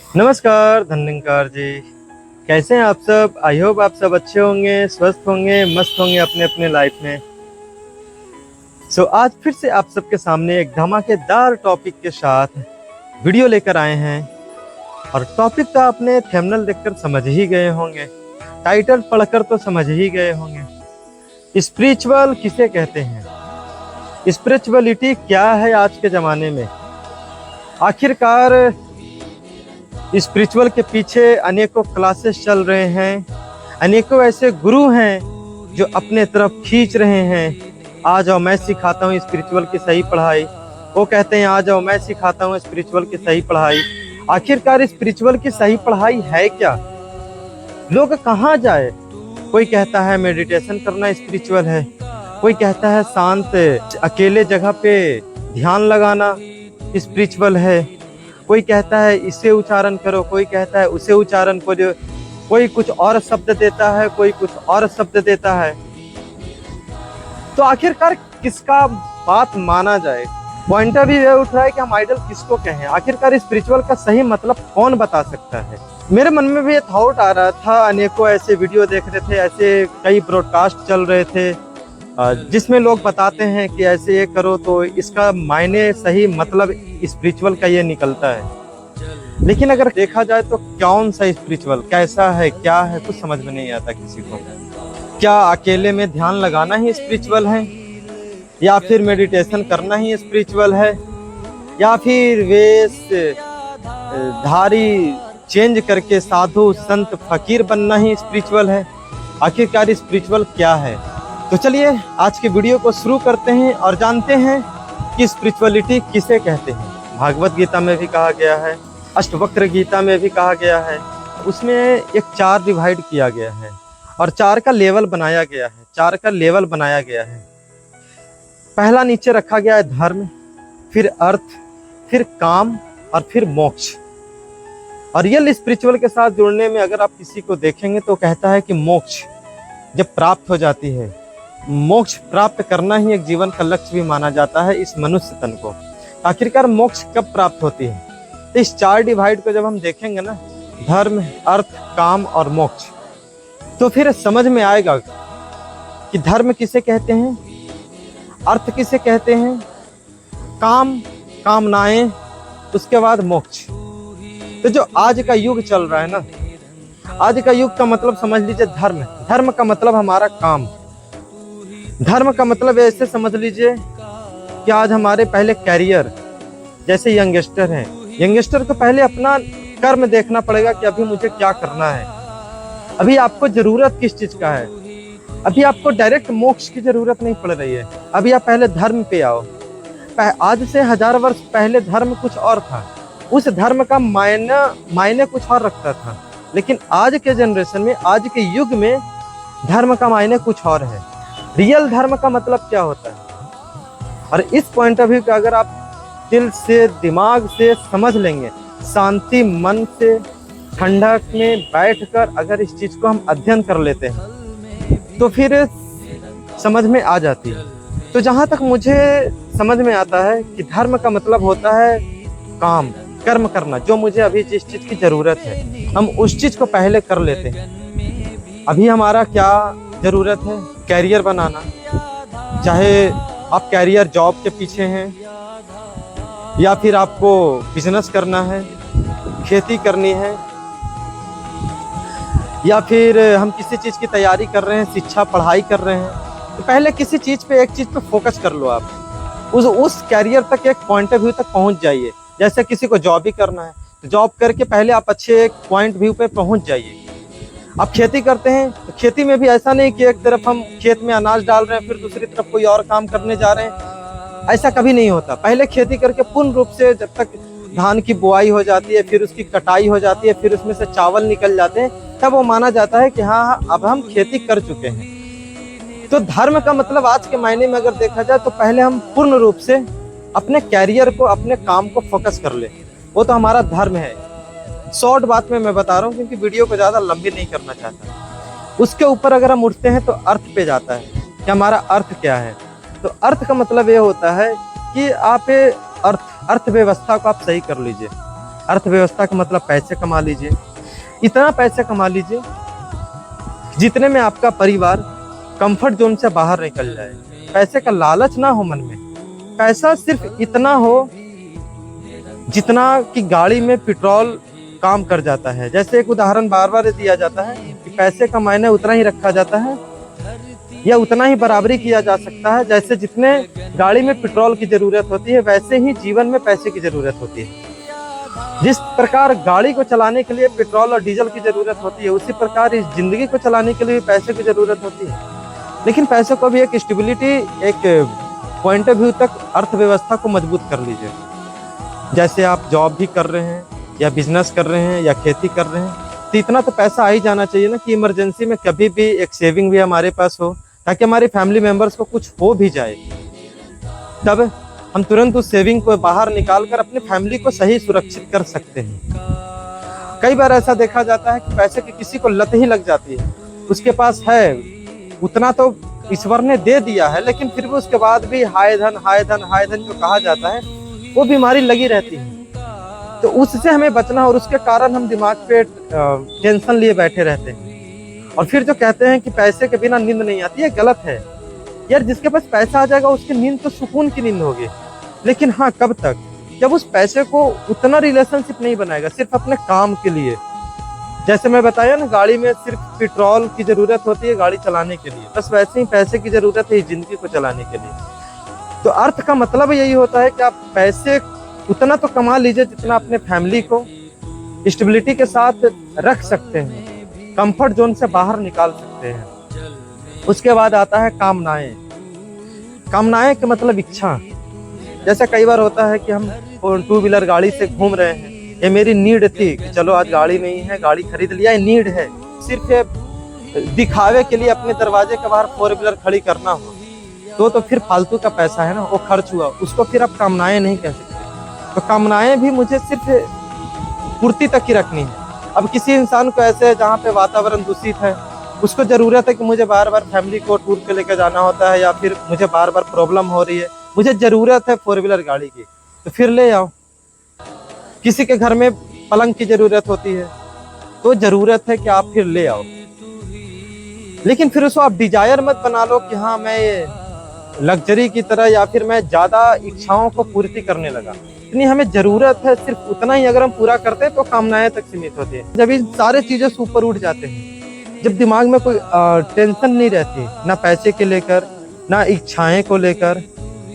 नमस्कार धन्यंकार जी। कैसे हैं आप सब? आई होप आप सब अच्छे होंगे, स्वस्थ होंगे, मस्त होंगे अपने अपने लाइफ में। आज फिर से आप सबके सामने एक धमाकेदार टॉपिक के साथ वीडियो लेकर आए हैं। और टॉपिक का आपने थंबनेल देखकर समझ ही गए होंगे, टाइटल पढ़कर तो समझ ही गए होंगे। स्पिरिचुअल किसे कहते हैं? स्पिरिचुअलिटी क्या है आज के ज़माने में? आखिरकार स्पिरिचुअल के पीछे अनेकों क्लासेस चल रहे हैं, अनेकों ऐसे गुरु हैं जो अपने तरफ खींच रहे हैं। आ जाओ मैं सिखाता हूँ स्पिरिचुअल की सही पढ़ाई। वो कहते हैं आ जाओ मैं सिखाता हूँ स्पिरिचुअल की सही पढ़ाई। आखिरकार स्पिरिचुअल की सही पढ़ाई है क्या? लोग कहाँ जाए? कोई कहता है मेडिटेशन करना स्पिरिचुअल है, कोई कहता है शांत अकेले जगह पे ध्यान लगाना स्पिरिचुअल है, कोई कहता है इसे उच्चारण करो, कोई कहता है उसे उच्चारण करो, कोई कुछ और शब्द देता है, कोई कुछ और शब्द देता है। तो आखिरकार किसका बात माना जाए? पॉइंट ऑफ व्यू उठ रहा है कि हम आइडल किसको कहें? आखिरकार स्पिरिचुअल का सही मतलब कौन बता सकता है? मेरे मन में भी ये थॉट आ रहा था, अनेकों ऐसे वीडियो देख रहे थे, ऐसे कई ब्रॉडकास्ट चल रहे थे जिसमें लोग बताते हैं कि ऐसे ये करो तो इसका मायने सही मतलब स्पिरिचुअल का ये निकलता है। लेकिन अगर देखा जाए तो कौन सा स्पिरिचुअल, कैसा है, क्या है, कुछ समझ में नहीं आता किसी को। क्या अकेले में ध्यान लगाना ही स्पिरिचुअल है, या फिर मेडिटेशन करना ही स्पिरिचुअल है, या फिर वेश धारी चेंज करके साधु संत फकीर बनना ही स्पिरिचुअल है? आखिरकार स्पिरिचुअल क्या है? तो चलिए आज के वीडियो को शुरू करते हैं और जानते हैं कि स्पिरिचुअलिटी किसे कहते हैं। भागवत गीता में भी कहा गया है, अष्टवक्र गीता में भी कहा गया है। उसमें एक 4 डिवाइड किया गया है और 4 का लेवल बनाया गया है, 4 का लेवल बनाया गया है। पहला नीचे रखा गया है धर्म, फिर अर्थ, फिर काम और फिर मोक्ष। और रियल स्पिरिचुअल के साथ जुड़ने में अगर आप किसी को देखेंगे तो कहता है कि मोक्ष जब प्राप्त हो जाती है, मोक्ष प्राप्त करना ही एक जीवन का लक्ष्य भी माना जाता है इस मनुष्य तन को। आखिरकार मोक्ष कब प्राप्त होती है? तो इस 4 डिवाइड को जब हम देखेंगे ना, धर्म, अर्थ, काम और मोक्ष, तो फिर समझ में आएगा कि धर्म किसे कहते हैं, अर्थ किसे कहते हैं, काम, कामनाएं, उसके बाद मोक्ष। तो जो आज का युग चल रहा है ना, आज का युग का मतलब समझ लीजिए धर्म। धर्म का मतलब हमारा काम। धर्म का मतलब ऐसे समझ लीजिए कि आज हमारे पहले कैरियर, जैसे यंगस्टर हैं, यंगस्टर को पहले अपना कर्म देखना पड़ेगा कि अभी मुझे क्या करना है, अभी आपको जरूरत किस चीज का है। अभी आपको डायरेक्ट मोक्ष की जरूरत नहीं पड़ रही है, अभी आप पहले धर्म पे आओ। आज से 1000 वर्ष पहले धर्म कुछ और था, उस धर्म का मायने कुछ और रखता था। लेकिन आज के जनरेशन में, आज के युग में धर्म का मायने कुछ और है। रियल धर्म का मतलब क्या होता है? और इस पॉइंट ऑफ व्यू का अगर आप दिल से, दिमाग से समझ लेंगे, शांति मन से, ठंडक में बैठकर अगर इस चीज को हम अध्ययन कर लेते हैं तो फिर समझ में आ जाती है। तो जहां तक मुझे समझ में आता है कि धर्म का मतलब होता है काम, कर्म करना, जो मुझे अभी जिस चीज की जरूरत है हम उस चीज को पहले कर लेते हैं। अभी हमारा क्या जरूरत है? कैरियर बनाना। चाहे आप कैरियर जॉब के पीछे हैं, या फिर आपको बिजनेस करना है, खेती करनी है, या फिर हम किसी चीज की तैयारी कर रहे हैं, शिक्षा पढ़ाई कर रहे हैं, तो पहले किसी चीज पे, एक चीज पे फोकस कर लो। आप उस कैरियर तक, एक पॉइंट ऑफ व्यू तक पहुंच जाइए। जैसे किसी को जॉब ही करना है तो जॉब करके पहले आप अच्छे एक पॉइंट व्यू पे पहुंच जाइए। आप खेती करते हैं तो खेती में भी ऐसा नहीं कि एक तरफ हम खेत में अनाज डाल रहे हैं फिर दूसरी तरफ कोई और काम करने जा रहे हैं, ऐसा कभी नहीं होता। पहले खेती करके पूर्ण रूप से जब तक धान की बुआई हो जाती है, फिर उसकी कटाई हो जाती है, फिर उसमें से चावल निकल जाते हैं, तब वो माना जाता है कि हाँ अब हम खेती कर चुके हैं। तो धर्म का मतलब आज के मायने में अगर देखा जाए तो पहले हम पूर्ण रूप से अपने कैरियर को, अपने काम को फोकस कर ले, वो तो हमारा धर्म है। शॉर्ट बात में मैं बता रहा हूँ क्योंकि वीडियो को ज़्यादा लंबी नहीं करना चाहता। उसके ऊपर अगर हम उठते हैं तो अर्थ पे जाता है कि हमारा अर्थ क्या है। तो अर्थ का मतलब ये होता है कि आप अर्थव्यवस्था को आप सही कर लीजिए। अर्थव्यवस्था का मतलब पैसे कमा लीजिए, इतना पैसे कमा लीजिए जितने में आपका परिवार कंफर्ट जोन से बाहर निकल जाए। पैसे का लालच ना हो मन में, पैसा सिर्फ इतना हो जितना कि गाड़ी में पेट्रोल काम कर जाता है। जैसे एक उदाहरण बार बार दिया जाता है कि पैसे का मायने उतना ही रखा जाता है या उतना ही बराबरी किया जा सकता है जैसे जितने गाड़ी में पेट्रोल की जरूरत होती है, वैसे ही जीवन में पैसे की जरूरत होती है। जिस प्रकार गाड़ी को चलाने के लिए पेट्रोल और डीजल की जरूरत होती है, उसी प्रकार इस जिंदगी को चलाने के लिए पैसे की जरूरत होती है। लेकिन पैसे को भी एक स्टेबिलिटी, एक पॉइंट ऑफ व्यू तक अर्थव्यवस्था को मजबूत कर लीजिए। जैसे आप जॉब भी कर रहे हैं या बिजनेस कर रहे हैं या खेती कर रहे हैं, तो इतना तो पैसा आ ही जाना चाहिए ना कि इमरजेंसी में कभी भी एक सेविंग भी हमारे पास हो, ताकि हमारे फैमिली मेंबर्स को कुछ हो भी जाए तब हम तुरंत उस सेविंग को बाहर निकाल कर अपनी फैमिली को सही सुरक्षित कर सकते हैं। कई बार ऐसा देखा जाता है कि पैसे की किसी को लत ही लग जाती है, उसके पास है उतना तो ईश्वर ने दे दिया है, लेकिन फिर भी उसके बाद भी हाय धन हाय धन हाय धन जो कहा जाता है वो बीमारी लगी रहती है। तो उससे हमें बचना, और उसके कारण हम दिमाग पे टेंशन लिए बैठे रहते हैं। और फिर जो कहते हैं कि पैसे के बिना नींद नहीं आती, है गलत है यार। जिसके पास पैसा आ जाएगा उसकी नींद तो सुकून की नींद होगी, लेकिन हाँ कब तक, जब उस पैसे को उतना रिलेशनशिप नहीं बनाएगा सिर्फ अपने काम के लिए। जैसे मैं बताया ना, गाड़ी में सिर्फ पेट्रोल की जरूरत होती है गाड़ी चलाने के लिए, बस वैसे ही पैसे की जरूरत है जिंदगी को चलाने के लिए। तो अर्थ का मतलब यही होता है कि आप पैसे उतना तो कमा लीजिए जितना अपने फैमिली को स्टेबिलिटी के साथ रख सकते हैं, कंफर्ट जोन से बाहर निकाल सकते हैं। उसके बाद आता है कामनाएं। कामनाएं का मतलब इच्छा। जैसे कई बार होता है कि हम 2 व्हीलर गाड़ी से घूम रहे हैं, ये मेरी नीड थी कि चलो आज गाड़ी नहीं है, गाड़ी खरीद लिया, ये नीड है। सिर्फ ये दिखावे के लिए अपने दरवाजे के बाहर 4 व्हीलर खड़ी करना हो तो फिर फालतू का पैसा है ना, वो खर्च हुआ, उसको फिर आप कामनाएं नहीं कह सकते। तो कामनाएं भी मुझे सिर्फ पूर्ति तक ही रखनी है। अब किसी इंसान को ऐसे है जहाँ पे वातावरण दूषित है, उसको जरूरत है कि मुझे बार बार फैमिली को टूर पे लेकर जाना होता है, या फिर मुझे बार बार प्रॉब्लम हो रही है, मुझे जरूरत है 4 व्हीलर गाड़ी की, तो फिर ले आओ। किसी के घर में पलंग की जरूरत होती है, तो जरूरत है कि आप फिर ले आओ। लेकिन फिर उसको आप डिजायर मत बना लो कि हाँ मैं ये लग्जरी की तरह, या फिर मैं ज्यादा इच्छाओं को पूर्ति करने लगा। इतनी हमें जरूरत है, सिर्फ उतना ही अगर हम पूरा करते हैं तो कामनाएं तक सीमित होती है। जब इन सारे चीजें से ऊपर उठ जाते हैं, जब दिमाग में कोई टेंशन नहीं रहती, ना पैसे के लेकर, ना इच्छाएं को लेकर,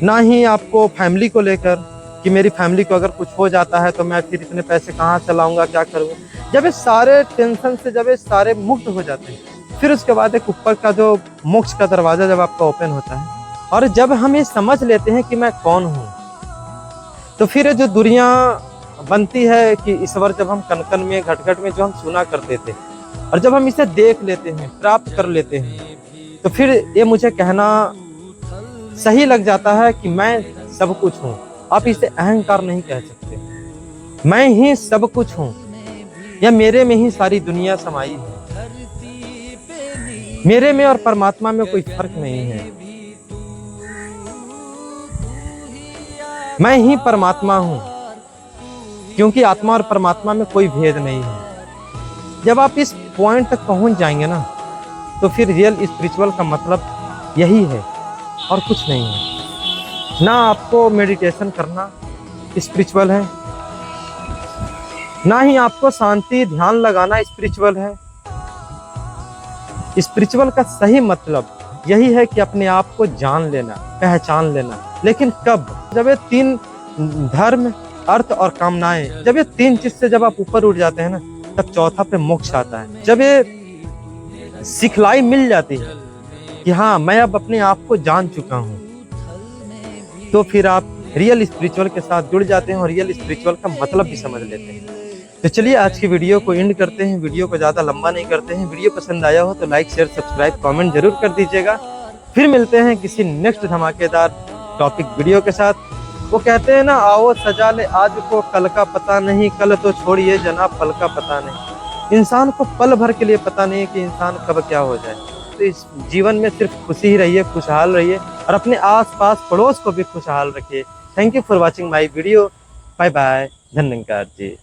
ना ही आपको फैमिली को लेकर कि मेरी फैमिली को अगर कुछ हो जाता है तो मैं फिर इतने पैसे कहाँ से लाऊंगा, क्या करूँगा। जब ये सारे टेंशन से जब ये सारे मुक्त हो जाते हैं, फिर उसके बाद एक ऊपर का जो मोक्ष का दरवाजा जब आपका ओपन होता है, और जब हम ये समझ लेते हैं कि मैं कौन हूँ, तो फिर जो दुनिया बनती है कि ईश्वर जब हम कण कण में, घट घट में जो हम सुना करते थे, और जब हम इसे देख लेते हैं, प्राप्त कर लेते हैं, तो फिर ये मुझे कहना सही लग जाता है कि मैं सब कुछ हूँ। आप इसे अहंकार नहीं कह सकते, मैं ही सब कुछ हूँ, या मेरे में ही सारी दुनिया समाई है। मेरे में और परमात्मा में कोई फर्क नहीं है, मैं ही परमात्मा हूँ, क्योंकि आत्मा और परमात्मा में कोई भेद नहीं है। जब आप इस पॉइंट तक पहुंच जाएंगे ना, तो फिर रियल स्पिरिचुअल का मतलब यही है और कुछ नहीं है। ना आपको मेडिटेशन करना स्पिरिचुअल है, ना ही आपको शांति ध्यान लगाना स्पिरिचुअल है। स्पिरिचुअल का सही मतलब यही है कि अपने आप को जान लेना, पहचान लेना। लेकिन कब? जब ये 3 धर्म, अर्थ और कामनाएं, जब ये 3 चीज से जब आप ऊपर उठ जाते हैं ना, तब चौथा पे मोक्ष आता है। जब ये सिखलाई मिल जाती है कि हाँ मैं अब अपने आप को जान चुका हूँ, तो फिर आप रियल स्पिरिचुअल के साथ जुड़ जाते हैं और रियल स्पिरिचुअल का मतलब भी समझ लेते हैं। तो चलिए आज की वीडियो को एंड करते हैं, वीडियो को ज़्यादा लंबा नहीं करते हैं। वीडियो पसंद आया हो तो लाइक, शेयर, सब्सक्राइब, कमेंट जरूर कर दीजिएगा। फिर मिलते हैं किसी नेक्स्ट धमाकेदार टॉपिक वीडियो के साथ। वो कहते हैं ना, आओ सजा ले आज को, कल का पता नहीं, कल तो छोड़िए जनाब पल का पता नहीं। इंसान को पल भर के लिए पता नहीं कि इंसान कब क्या हो जाए। तो इस जीवन में सिर्फ खुशी ही रहिए, खुशहाल रहिए, और अपने आस पास पड़ोस को भी खुशहाल रखिए। Thank you for watching my video. Bye bye, धन्यवाद जी।